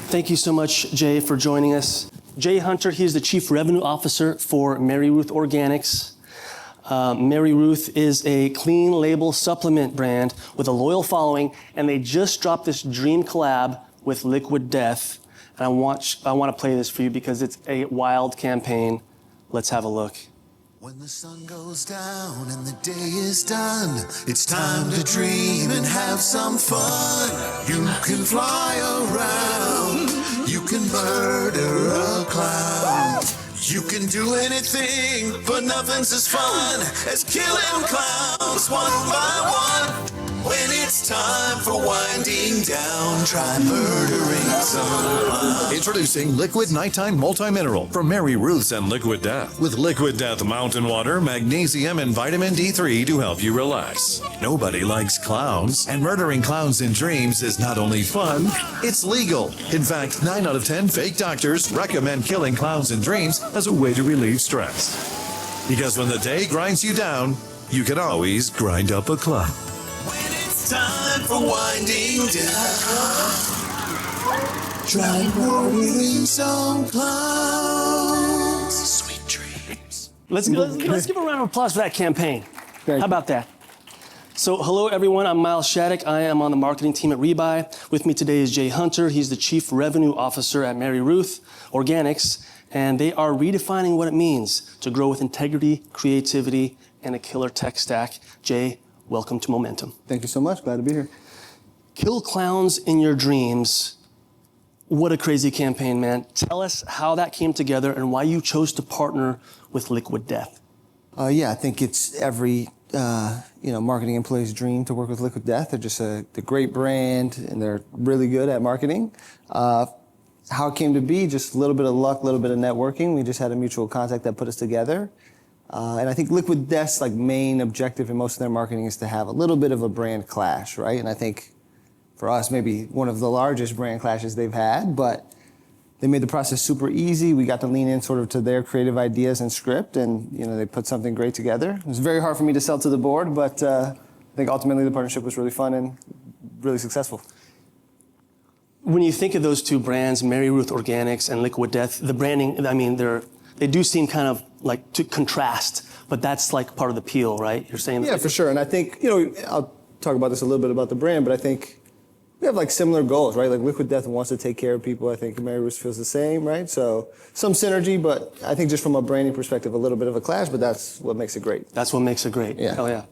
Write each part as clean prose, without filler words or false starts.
Thank you so much, Jay, for joining us. Jay Hunter, he's the Chief Revenue Officer for MaryRuth Organics. MaryRuth is a clean label supplement brand with a loyal following, and they just dropped this dream collab with Liquid Death. And I want to play this for you because it's a wild campaign. Let's have a look. When the sun goes down and the day is done, it's time to dream and have some fun. You can fly around, you can murder a clown. You can do anything, but nothing's as fun as killing clowns one by one. When it's time for winding down, try murdering some clowns. Introducing Liquid Nighttime Multi-Mineral from MaryRuth's and Liquid Death. With Liquid Death Mountain Water, magnesium, and vitamin D3 to help you relax. Nobody likes clowns, and murdering clowns in dreams is not only fun, it's legal. In fact, 9 out of 10 fake doctors recommend killing clowns in dreams as a way to relieve stress. Because when the day grinds you down, you can always grind up a clown. Time for winding down. Try murdering some clowns. Sweet dreams. Let's give a round of applause for that campaign. How about that? So, hello everyone, I'm Miles Shattuck. I am on the marketing team at Rebuy. With me today is Jay Hunter. He's the Chief Revenue Officer at MaryRuth Organics, and they are redefining what it means to grow with integrity, creativity, and a killer tech stack. Jay, welcome to Momentum. Thank you so much. Glad to be here. Kill clowns in your dreams. What a crazy campaign, man. Tell us how that came together and why you chose to partner with Liquid Death. I think it's every marketing employee's dream to work with Liquid Death. They're just a great brand, and they're really good at marketing. How it came to be, just a little bit of luck, a little bit of networking. We just had a mutual contact that put us together. And I think Liquid Death's main objective in most of their marketing is to have a little bit of a brand clash, right? And I think for us, maybe one of the largest brand clashes they've had, but they made the process super easy. We got to lean in sort of to their creative ideas and script, and they put something great together. It was very hard for me to sell to the board, but I think ultimately the partnership was really fun and really successful. When you think of those two brands, MaryRuth Organics and Liquid Death, the branding, they do seem kind of like to contrast, but that's like part of the appeal, right? You're saying Yeah, for sure. And I think, I'll talk about this a little bit about the brand, but I think we have similar goals, right? Liquid Death wants to take care of people. I think MaryRuth feels the same, right? So some synergy, but I think just from a branding perspective, a little bit of a clash, but that's what makes it great. That's what makes it great. Yeah. Hell yeah.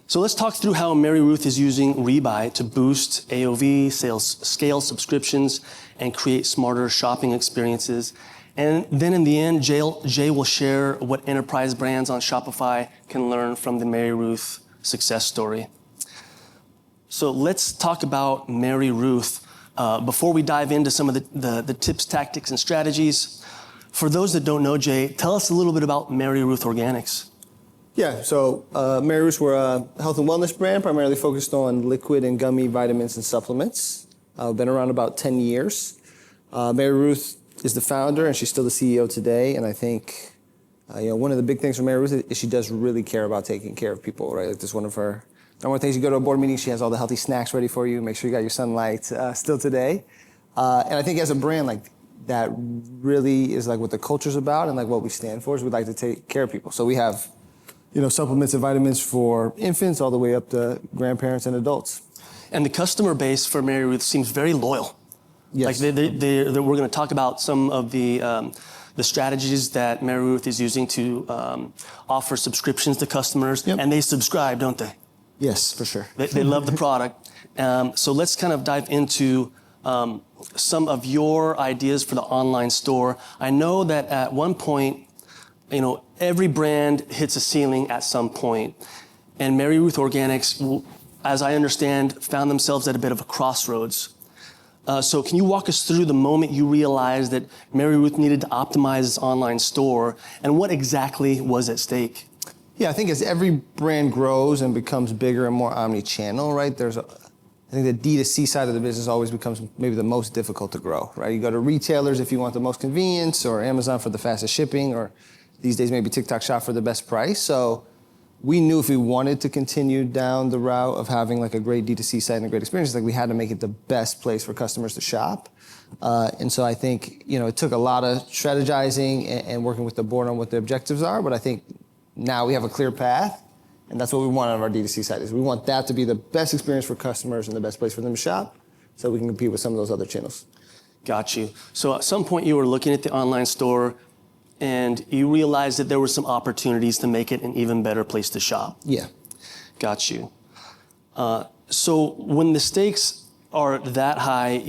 So let's talk through how MaryRuth is using Rebuy to boost AOV, sales, scale subscriptions, and create smarter shopping experiences. And then in the end, Jay will share what enterprise brands on Shopify can learn from the MaryRuth success story. So let's talk about MaryRuth. Before we dive into some of the tips, tactics, and strategies, for those that don't know, Jay, tell us a little bit about MaryRuth Organics. Yeah, so MaryRuth, we're a health and wellness brand, primarily focused on liquid and gummy vitamins and supplements. Been around about 10 years. MaryRuth is the founder, and she's still the CEO today. And I think, one of the big things for MaryRuth is she does really care about taking care of people, right? That's one of her number one things. You go to a board meeting, she has all the healthy snacks ready for you. Make sure you got your sunlight still today. And I think as a brand, that really is what the culture's about, and what we stand for is we like to take care of people. So we have supplements and vitamins for infants all the way up to grandparents and adults. And the customer base for MaryRuth seems very loyal. Yes. We're going to talk about some of the strategies that MaryRuth is using to offer subscriptions to customers, and they subscribe, don't they? Yes, for sure. They love the product. So let's kind of dive into some of your ideas for the online store. I know that at one point, every brand hits a ceiling at some point, and MaryRuth Organics, as I understand, found themselves at a bit of a crossroads. So can you walk us through the moment you realized that MaryRuth needed to optimize its online store, and what exactly was at stake? Yeah, I think as every brand grows and becomes bigger and more omni-channel, right, I think the D2C side of the business always becomes maybe the most difficult to grow, right? You go to retailers if you want the most convenience, or Amazon for the fastest shipping, or these days maybe TikTok Shop for the best price. So we knew if we wanted to continue down the route of having like a great D2C site and a great experience, like we had to make it the best place for customers to shop. And so I think, it took a lot of strategizing and working with the board on what the objectives are, but I think now we have a clear path, and that's what we want out of our D2C site, is we want that to be the best experience for customers and the best place for them to shop, so we can compete with some of those other channels. Got you. So at some point you were looking at the online store and you realized that there were some opportunities to make it an even better place to shop. Yeah. Got you. So when the stakes are that high,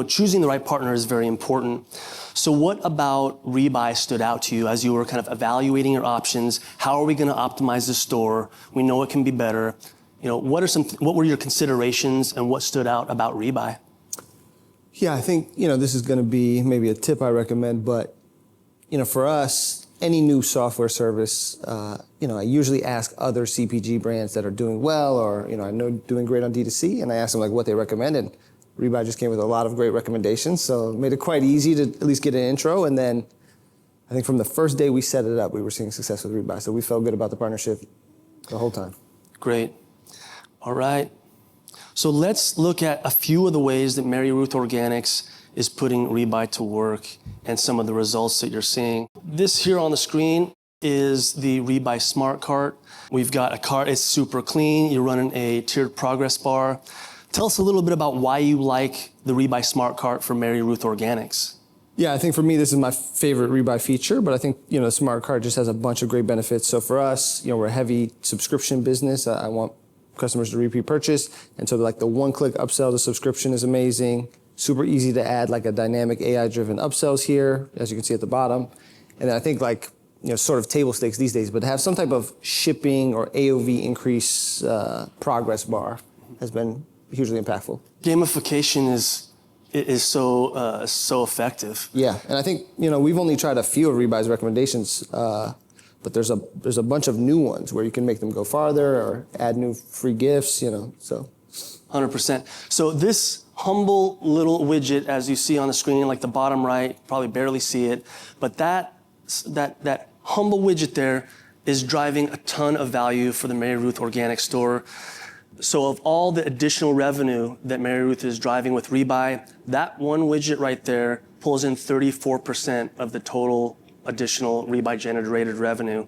choosing the right partner is very important. So what about Rebuy stood out to you as you were kind of evaluating your options? How are we going to optimize the store? We know it can be better. What were your considerations and what stood out about Rebuy? Yeah, I think, this is going to be maybe a tip I recommend, but, for us, any new software service, I usually ask other CPG brands that are doing well or, I know doing great on D2C, and I ask them like what they recommend, and Rebuy just came with a lot of great recommendations, so it made it quite easy to at least get an intro, and then I think from the first day we set it up, we were seeing success with Rebuy, so we felt good about the partnership the whole time. Great. All right. So let's look at a few of the ways that MaryRuth Organics is putting Rebuy to work and some of the results that you're seeing. This here on the screen is the Rebuy Smart Cart. We've got a cart, it's super clean. You're running a tiered progress bar. Tell us a little bit about why you like the Rebuy Smart Cart for MaryRuth Organics. Yeah, I think for me, this is my favorite Rebuy feature, but I think, the Smart Cart just has a bunch of great benefits. So for us, we're a heavy subscription business. I want customers to repeat purchase. And so like the one-click upsell to subscription is amazing. Super easy to add like a dynamic AI-driven upsells here, as you can see at the bottom. And then I think like, sort of table stakes these days, but to have some type of shipping or AOV increase progress bar has been hugely impactful. Gamification is so effective. Yeah, and I think, we've only tried a few of Rebuy's recommendations, but there's a bunch of new ones where you can make them go farther or add new free gifts, so. 100%. So this humble little widget, as you see on the screen, like the bottom right, probably barely see it, but that humble widget there is driving a ton of value for the MaryRuth Organic store. So of all the additional revenue that MaryRuth is driving with Rebuy, that one widget right there pulls in 34% of the total additional Rebuy generated revenue.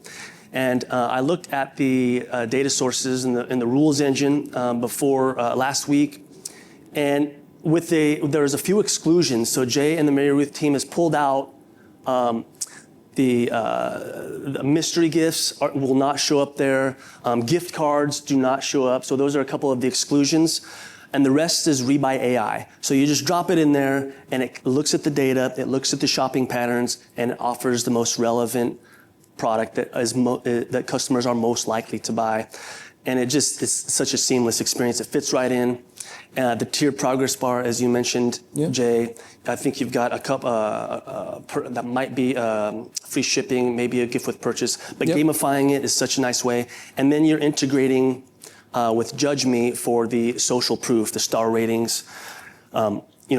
And I looked at the data sources in the rules engine before last week, and there's a few exclusions. So Jay and the MaryRuth team has pulled out the mystery gifts will not show up there. Gift cards do not show up. So those are a couple of the exclusions. And the rest is Rebuy AI. So you just drop it in there and it looks at the data, it looks at the shopping patterns, and it offers the most relevant product that customers are most likely to buy. And it's such a seamless experience. It fits right in. The tiered progress bar, as you mentioned, yeah. Jay, I think you've got a cup that might be free shipping, maybe a gift with purchase, but yep. Gamifying it is such a nice way. And then you're integrating with Judge Me for the social proof, the star ratings.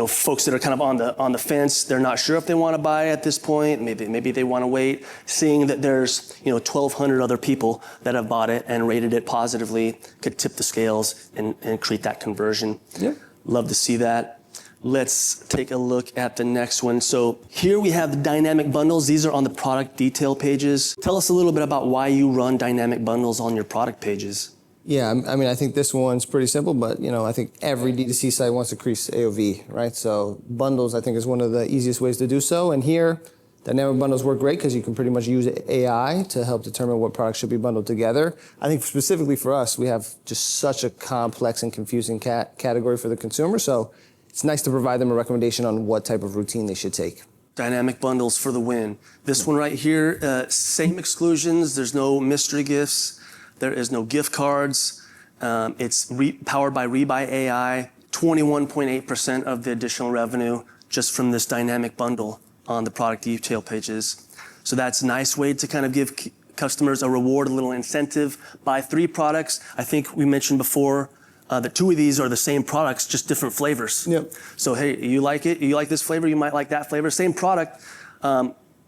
Folks that are kind of on the fence, they're not sure if they want to buy at this point. Maybe they want to wait. Seeing that there's 1,200 other people that have bought it and rated it positively could tip the scales and create that conversion. Yeah. Love to see that. Let's take a look at the next one. So here we have the dynamic bundles. These are on the product detail pages. Tell us a little bit about why you run dynamic bundles on your product pages. Yeah, I think this one's pretty simple, but I think every D2C site wants to increase AOV, right? So bundles, I think, is one of the easiest ways to do so. And here, dynamic bundles work great because you can pretty much use AI to help determine what products should be bundled together. I think specifically for us, we have just such a complex and confusing category for the consumer. So it's nice to provide them a recommendation on what type of routine they should take. Dynamic bundles for the win. This one right here, same exclusions. There's no mystery gifts. There is no gift cards. It's powered by Rebuy AI. 21.8% of the additional revenue just from this dynamic bundle on the product detail pages. So that's a nice way to kind of give customers a reward, a little incentive. Buy 3 products. I think we mentioned before that 2 of these are the same products, just different flavors. Yep. So hey, you like it? You like this flavor? You might like that flavor. Same product.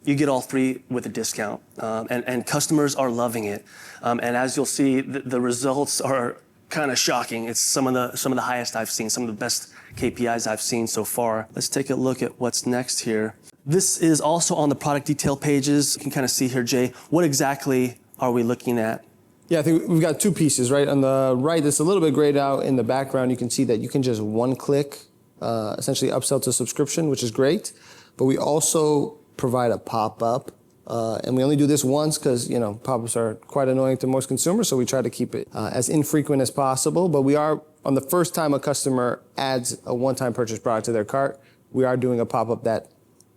you get all three with a discount, and customers are loving it. And as you'll see, the results are kind of shocking. It's some of the highest I've seen, some of the best KPIs I've seen so far. Let's take a look at what's next here. This is also on the product detail pages. You can kind of see here, Jay, what exactly are we looking at? Yeah, I think we've got two pieces, right? On the right, it's a little bit grayed out in the background. You can see that you can just one click, essentially upsell to subscription, which is great. But we also provide a pop-up, and we only do this once because, pop-ups are quite annoying to most consumers, so we try to keep it as infrequent as possible. But we are, on the first time a customer adds a one-time purchase product to their cart, we are doing a pop-up that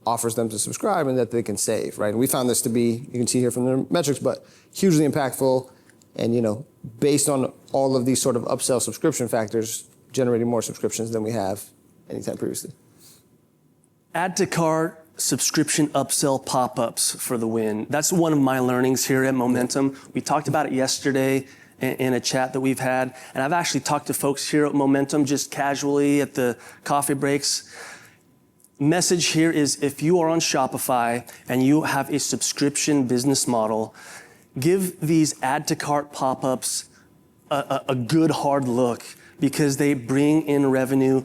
offers them to subscribe and that they can save, right? And we found this to be, you can see here from the metrics, but hugely impactful. And, based on all of these sort of upsell subscription factors, generating more subscriptions than we have anytime previously. Add to cart, subscription upsell pop-ups for the win. That's one of my learnings here at Momentum. We talked about it yesterday in a chat that we've had, and I've actually talked to folks here at Momentum just casually at the coffee breaks. Message here is, if you are on Shopify and you have a subscription business model, give these add to cart pop-ups a good hard look, because they bring in revenue.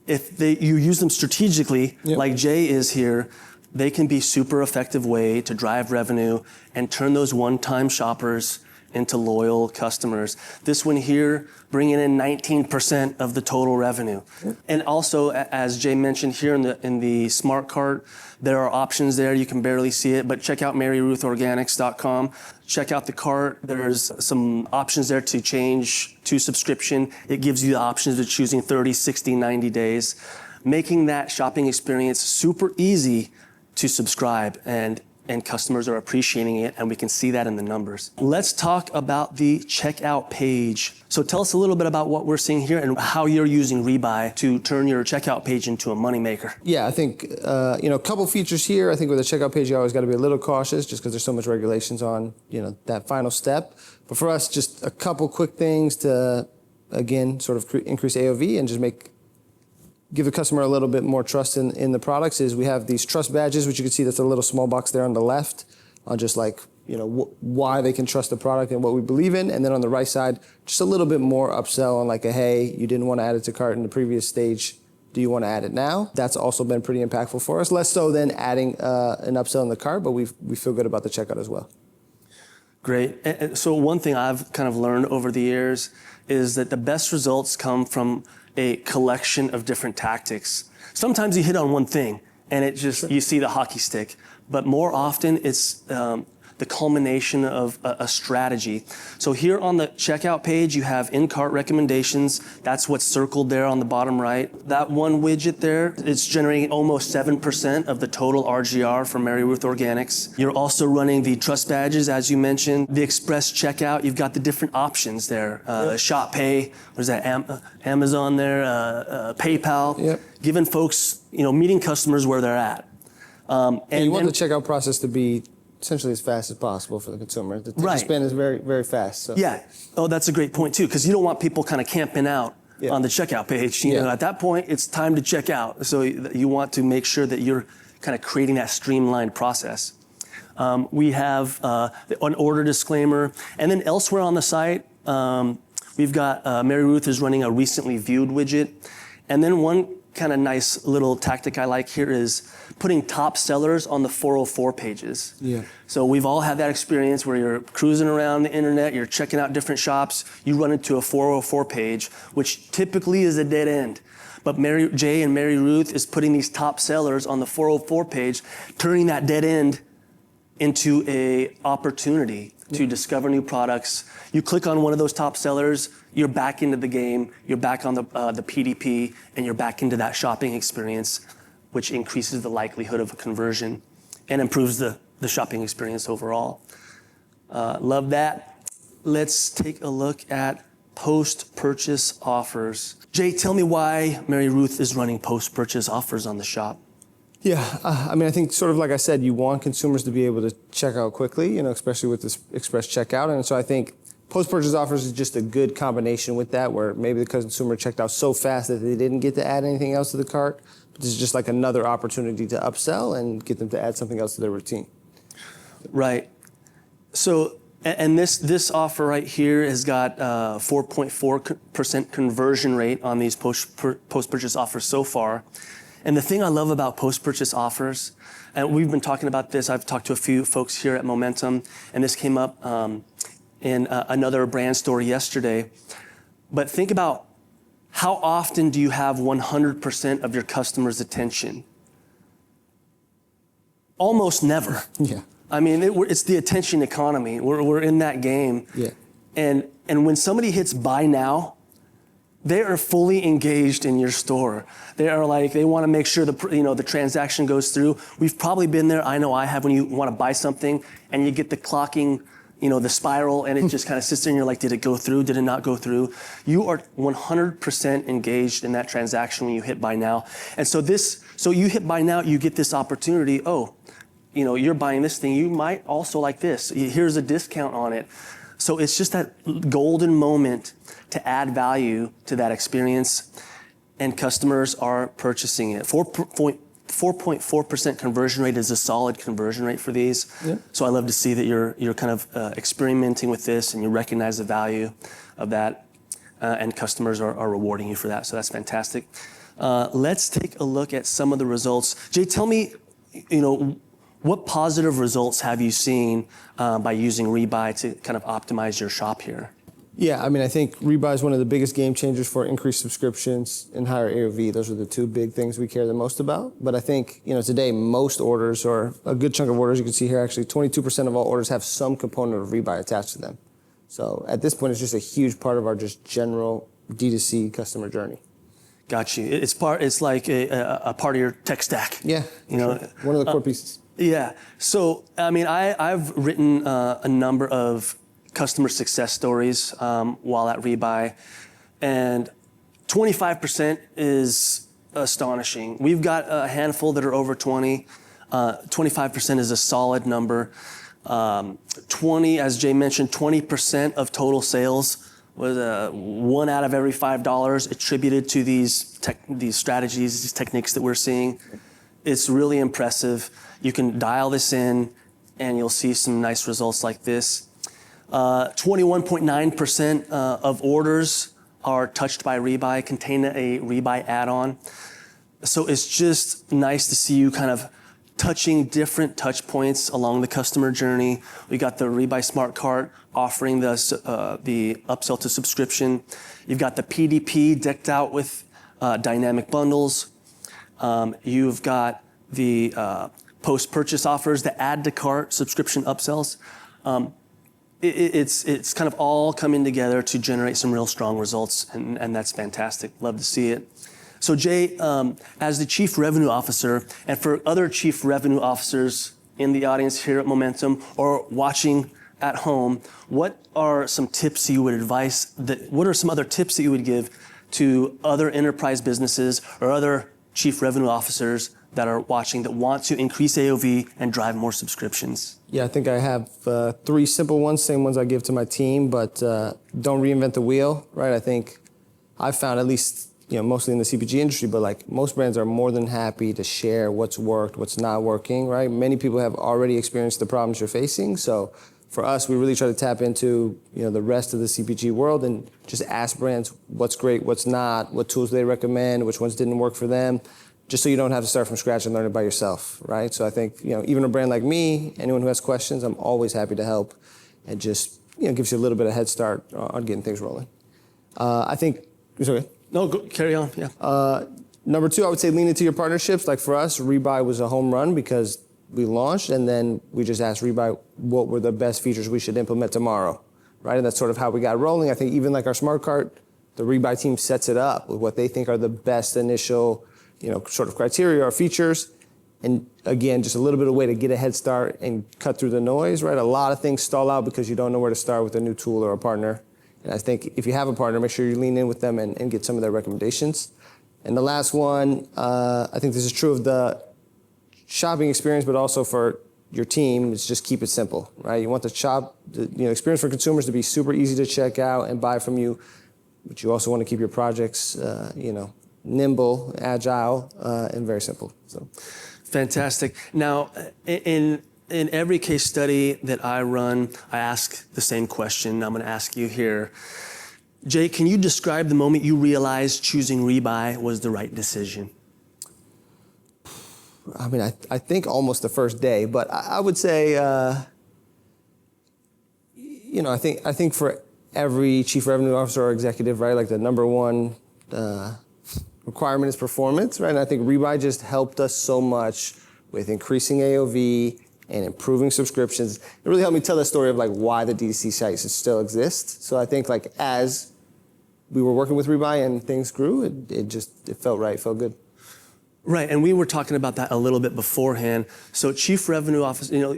If you use them strategically, like Jay is here, they can be super effective way to drive revenue and turn those one-time shoppers into loyal customers. This one here, bringing in 19% of the total revenue. And also, as Jay mentioned here in the smart cart, there are options there. You can barely see it, but check out MaryRuthOrganics.com. Check out the cart. There's some options there to change to subscription. It gives you the options of choosing 30, 60, 90 days, making that shopping experience super easy to subscribe, and customers are appreciating it, and we can see that in the numbers. Let's talk about the checkout page. So tell us a little bit about what we're seeing here and how you're using Rebuy to turn your checkout page into a moneymaker. Yeah, I think, a couple features here. I think with a checkout page, you always got to be a little cautious just because there's so much regulations on, that final step. But for us, just a couple quick things to, again, sort of increase AOV and just give the customer a little bit more trust in the products is we have these trust badges, which you can see that's a little small box there on the left, on just why they can trust the product and what we believe in. And then on the right side, just a little bit more upsell on hey, you didn't want to add it to cart in the previous stage. Do you want to add it now? That's also been pretty impactful for us. Less so than adding an upsell in the cart, but we feel good about the checkout as well. Great. And so one thing I've kind of learned over the years is that the best results come from a collection of different tactics. Sometimes you hit on one thing and you see the hockey stick, but more often it's the culmination of a strategy. So here on the checkout page, you have in-cart recommendations. That's what's circled there on the bottom right. That one widget there, it's generating almost 7% of the total RGR for Mary Ruth Organics. You're also running the trust badges, as you mentioned. The express checkout, you've got the different options there. Shop Pay, what is that, Amazon there, PayPal. Giving folks, meeting customers where they're at. And you want the checkout process to be essentially as fast as possible for the consumer. The attention span is very, very fast. So. Yeah. Oh, that's a great point too, because you don't want people kind of camping out on the checkout page. At that point, it's time to check out. So you want to make sure that you're kind of creating that streamlined process. We have an order disclaimer, and then elsewhere on the site, we've got Mary Ruth is running a recently viewed widget, and then one kind of nice little tactic I like here is putting top sellers on the 404 pages. So we've all had that experience where you're cruising around the internet, you're checking out different shops, you run into a 404 page, which typically is a dead end. But Jay and Mary Ruth is putting these top sellers on the 404 page, turning that dead end into a opportunity to discover new products. You click on one of those top sellers, you're back into the game, you're back on the PDP, and you're back into that shopping experience, which increases the likelihood of a conversion and improves the shopping experience overall. Love that. Let's take a look at post-purchase offers. Jay, tell me why Mary Ruth is running post-purchase offers on the shop. Yeah, I think sort of like I said, you want consumers to be able to check out quickly, especially with this express checkout. And so I think Post-purchase offers is just a good combination with that, where maybe the consumer checked out so fast that they didn't get to add anything else to the cart. But this is just like another opportunity to upsell and get them to add something else to their routine. Right. So, and this offer right here has got 4.4% conversion rate on these post-purchase offers so far. And the thing I love about post-purchase offers, and we've been talking about this, I've talked to a few folks here at Momentum, and this came up in another brand story yesterday. But think about how often do you have 100% of your customers' attention? Almost never. Yeah. I mean, it's the attention economy. We're in that game. Yeah. And when somebody hits buy now, they are fully engaged in your store. They are like, they want to make sure the transaction goes through. We've probably been there. I know I have, when you want to buy something and you get the clocking, the spiral, and it just kind of sits there and you're like, did it go through? Did it not go through? You are 100% engaged in that transaction when you hit buy now. And so you hit buy now, you get this opportunity. Oh, you're buying this thing. You might also like this. Here's a discount on it. So it's just that golden moment to add value to that experience, and customers are purchasing it. 4.4% conversion rate is a solid conversion rate for these. Yeah. So I love to see that you're kind of experimenting with this and you recognize the value of that, and customers are rewarding you for that. So that's fantastic. Let's take a look at some of the results. Jay, tell me, what positive results have you seen by using Rebuy to kind of optimize your shop here? Yeah, I mean, I think Rebuy is one of the biggest game changers for increased subscriptions and higher AOV. Those are the two big things we care the most about. But I think, today most orders, or a good chunk of orders, you can see here actually 22% of all orders have some component of Rebuy attached to them. So at this point, it's just a huge part of our just general D2C customer journey. Got you. It's like a part of your tech stack. Yeah, sure. One of the core pieces. Yeah. So, I mean, I've written a number of customer success stories while at Rebuy, and 25% is astonishing. We've got a handful that are over 20. 25% is a solid number. 20, as Jay mentioned, 20% of total sales was one out of every $5 attributed to these strategies, these techniques that we're seeing. It's really impressive. You can dial this in and you'll see some nice results like this. 21.9% of orders are touched by Rebuy, contain a Rebuy add-on. So it's just nice to see you kind of touching different touch points along the customer journey. We got the Rebuy Smart Cart offering the upsell to subscription. You've got the PDP decked out with dynamic bundles. You've got the post-purchase offers, the add to cart subscription upsells. It's kind of all coming together to generate some real strong results, and that's fantastic. Love to see it. So Jay, as the Chief Revenue Officer, and for other Chief Revenue Officers in the audience here at Momentum or watching at home, what are some tips you would what are some other tips that you would give to other enterprise businesses or other Chief Revenue Officers that are watching that want to increase AOV and drive more subscriptions? Yeah, I think I have 3 simple ones, same ones I give to my team, but don't reinvent the wheel, right? I think I've found, at least mostly in the CPG industry, but like most brands are more than happy to share what's worked, what's not working, right? Many people have already experienced the problems you're facing. So for us, we really try to tap into the rest of the CPG world and just ask brands what's great, what's not, what tools they recommend, which ones didn't work for them, just so you don't have to start from scratch and learn it by yourself, right? So I think, even a brand like me, anyone who has questions, I'm always happy to help, and just, gives you a little bit of head start on getting things rolling. I think, sorry. No, carry on, yeah. Number 2, I would say lean into your partnerships. Like for us, Rebuy was a home run because we launched and then we just asked Rebuy what were the best features we should implement tomorrow, right? And that's sort of how we got rolling. I think even like our Smart Cart, the Rebuy team sets it up with what they think are the best initial sort of criteria or features. And again, just a little bit of way to get a head start and cut through the noise, right? A lot of things stall out because you don't know where to start with a new tool or a partner. And I think if you have a partner, make sure you lean in with them and get some of their recommendations. And the last one, I think this is true of the shopping experience, but also for your team is just keep it simple, right? You want the experience for consumers to be super easy to check out and buy from you, but you also want to keep your projects, nimble, agile, and very simple. So, fantastic. Now, in every case study that I run, I ask the same question. I'm going to ask you here. Jay, can you describe the moment you realized choosing Rebuy was the right decision? I mean, I think almost the first day, but I would say, I think for every chief revenue officer or executive, right, like the number one requirement is performance, right? And I think Rebuy just helped us so much with increasing AOV and improving subscriptions. It really helped me tell the story of like why the DTC sites still exist. So I think like as we were working with Rebuy and things grew, it felt right, felt good. Right, and we were talking about that a little bit beforehand. So chief revenue officer,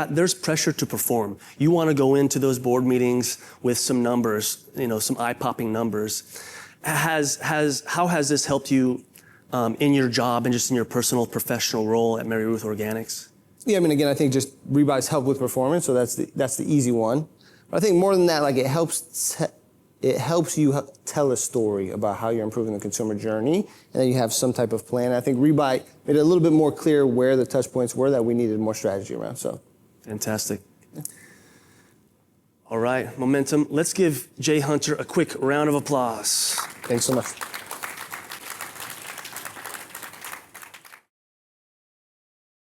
there's pressure to perform. You want to go into those board meetings with some numbers, some eye-popping numbers. How has this helped you in your job and just in your personal professional role at MaryRuth Organics? Yeah, I mean, again, I think just Rebuy's help with performance, so that's the easy one. But I think more than that, like it helps you tell a story about how you're improving the consumer journey, and then you have some type of plan. I think Rebuy made it a little bit more clear where the touch points were that we needed more strategy around. So, fantastic. Yeah. All right, momentum. Let's give Jay Hunter a quick round of applause. Thanks so much.